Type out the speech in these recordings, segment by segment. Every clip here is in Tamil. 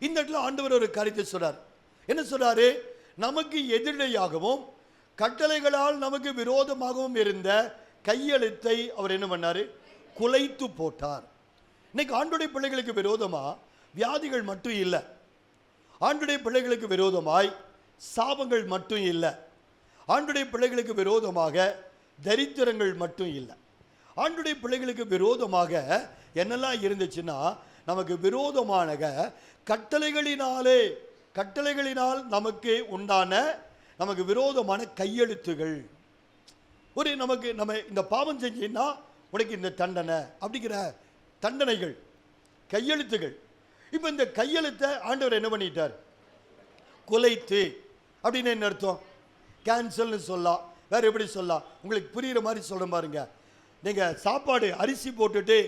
இந்த இடத்துல ஆண்டவர் ஒரு காரியத்தை சொல்றார். என்ன சொல்றாரு? நமக்கு எதிரிடையாகவும் கட்டளைகளால் நமக்கு விரோதமாகவும் இருந்த கையெழுத்தை அவர் என்ன பண்ணாரு? குலைத்து போட்டார். இன்னைக்கு ஆண்டுடைய பிள்ளைகளுக்கு விரோதமா வியாதிகள் மட்டும் இல்லை, ஆண்டுடைய பிள்ளைகளுக்கு விரோதமாய் சாபங்கள் மட்டும் இல்லை, ஆண்டுடைய பிள்ளைகளுக்கு விரோதமாக தரித்திரங்கள் மட்டும் இல்லை, ஆண்டுடைய பிள்ளைகளுக்கு விரோதமாக என்னெல்லாம் இருந்துச்சுன்னா நமக்கு விரோதமான கட்டளைகளினால் நமக்கு உண்டான நமக்கு விரோதமான கையெழுத்துகள். ஒரு நம்ம இந்த பாவம் செஞ்சீங்கன்னா உனக்கு இந்த தண்டனை அப்படிங்கிற தண்டனைகள், கையெழுத்துகள். இப்போ இந்த கையெழுத்தை ஆண்டவர் என்ன பண்ணிட்டார்? குலைத்து. அப்படின்னு என்ன அர்த்தம்? கேன்சல்னு சொல்லலாம், வேற எப்படி சொல்லலாம்? உங்களுக்கு புரிகிற மாதிரி சொல்ற பாருங்க. நீங்கள் சாப்பாடு அரிசி போட்டுட்டு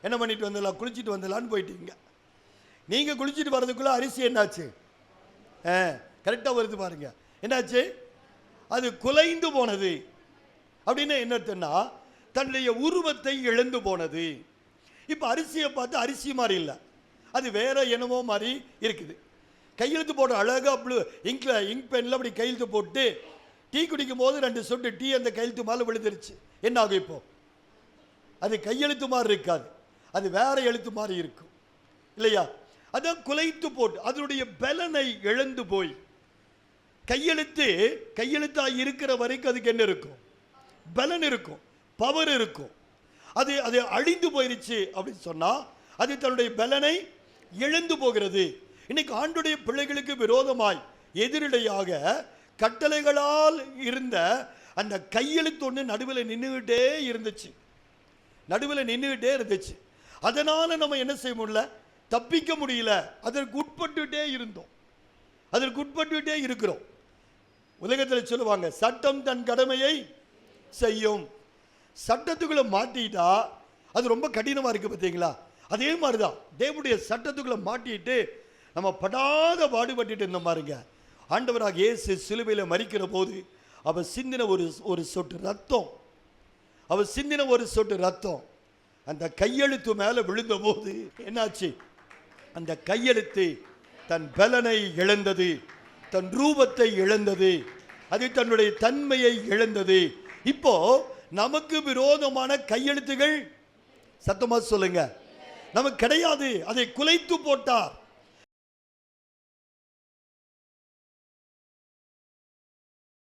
என்ன பண்ணிட்டு வந்துடலாம், குளிச்சுட்டு வந்துடலான்னு போயிட்டீங்க. நீங்கள் குளிச்சுட்டு வர்றதுக்குள்ள அரிசி என்னாச்சு? கரெக்டாக வருது பாருங்க. என்னாச்சு? அது குலைந்து போனது. அப்படின்னு என்ன அர்த்தம்னா தன்னுடைய உருவத்தை இழந்து போனது. இப்போ அரிசியை பார்த்து அரிசி மாதிரி இல்லை, அது வேற என்னமோ மாதிரி இருக்குது. கையெழுத்து போட்டு அழகாக இங்க் பென்னில் அப்படி கையெழுத்து போட்டு டீ குடிக்கும் போது 2 சொட்டு டீ அந்த கையெழுத்து மேலே விழுந்துருச்சு. என்ன ஆகும்? இப்போ அது கையெழுத்து மாதிரி இருக்காது, அது வேற எழுத்து மாதிரி இருக்கும் இல்லையா? அதான் குலைத்து போட்டு அதனுடைய பலனை இழந்து போய் கையெழுத்தாக இருக்கிற வரைக்கும் அதுக்கு என்ன இருக்கும்? பலன் இருக்கும், பவர் இருக்கும். அது அழிந்து போயிருச்சு அப்படின்னு சொன்னா அது தன்னுடைய பலனை இழந்து போகிறது. இன்னைக்கு ஆண்டுடைய பிள்ளைகளுக்கு விரோதமாய் எதிரிடையாக கட்டளைகளால் இருந்த அந்த கையெழுத்து ஒன்று நடுவில் நின்றுகிட்டே இருந்துச்சு. அதனால நம்ம என்ன செய்ய முடியல? தப்பிக்க முடியல. அதற்கு உட்பட்டுட்டே இருக்கிறோம். உலகத்தில் சொல்லுவாங்க, சட்டம் தன் கடமையை செய்யும். சட்டத்துக்குள்ள மாட்டிட்டா அது ரொம்ப கடினமா இருக்கு, பார்த்தீங்களா? அதே மாதிரிதான் தேவனுடைய சட்டத்துக்குள்ள மாட்டிட்டு நம்ம படாத பாடுபட்டு இருந்த பாருங்க. ஆண்டவராக இயேசு சிலுவையில் மரிக்கிற போது அவர் சிந்தின ஒரு சொட்டு ரத்தம் அந்த கையெழுத்து மேலே விழுந்த போது என்னாச்சு? அந்த கையெழுத்து தன் பலனை இழந்தது, தன் ரூபத்தை இழந்தது, அது தன்னுடைய தன்மையை இழந்தது. இப்போ நமக்கு விரோதமான கையெழுத்துகள் சத்தமா சொல்லுங்க நமக்கு கிடையாது. அதை குலைத்து போட்டார்.